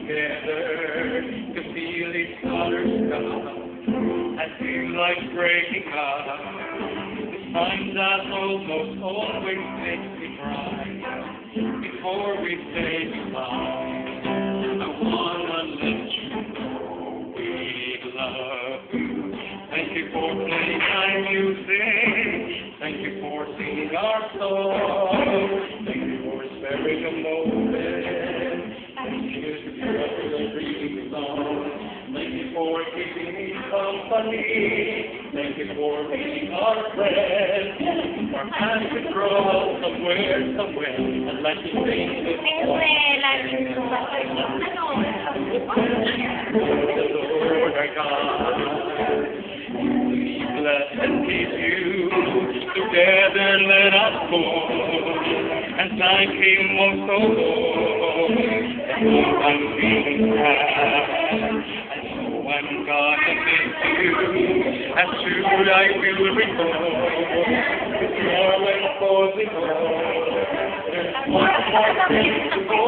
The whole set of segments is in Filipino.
together to feel each other's love. I feel like breaking up. The times that almost always makes me cry before we say goodbye. I wanna let you know we love you. Thank you for playing my music. Thank you for singing our song. Thank you for sparing a moment. Thank you for a dreamy song. Thank you for keeping me company. Thank you for being our friend. Our hands to grow somewhere. I'd like to sing this song. Lord our God, please bless and keep you. Together let us go. As I came home so long, I'm feeling sad. I know I'm gonna miss you. As soon I will return. More when closing home. There's one more thing to go.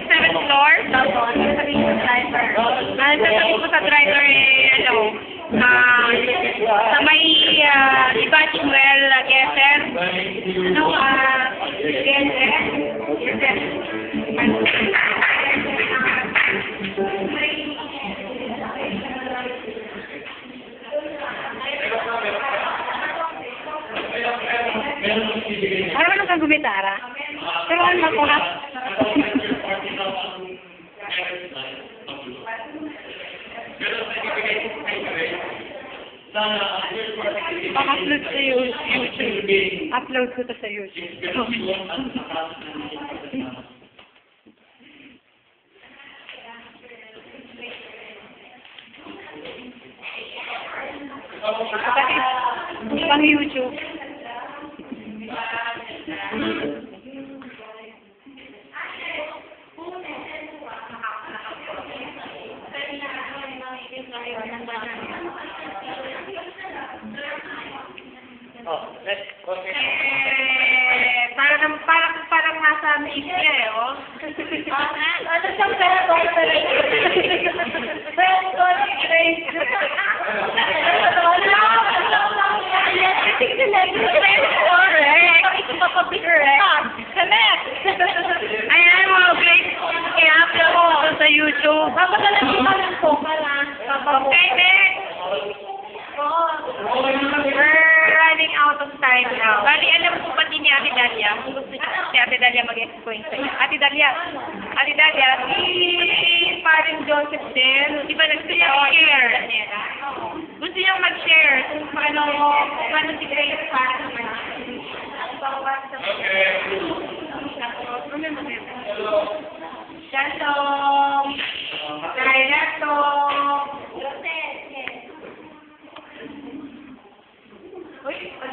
Seventh floor? Tapos, sasabihin ko sa driver. Sasabihin ko sa driver sa may Ibachmuel, Quezon. Quezon? Ano ba nang gumitara? Pero ano makuha? Upload sa YouTube. Upload ko to sa YouTube. Pang YouTube. Parang nasa Malaysia eh, oh. Ano siyang Peron Ayan mo, please. I-upload ko sa YouTube. Papagalan ko pa ng vocal, okay, next. We're running out of time now. Bali, alam ko pati ni Ate Dalia. Si Ate Dalia mag-explain sa'yo. Ate Dalia, si Paring Joseph din. Di ba nag-share? Gusto niyang mag-share kung paano si Grace para naman. Gantong, Uy, pag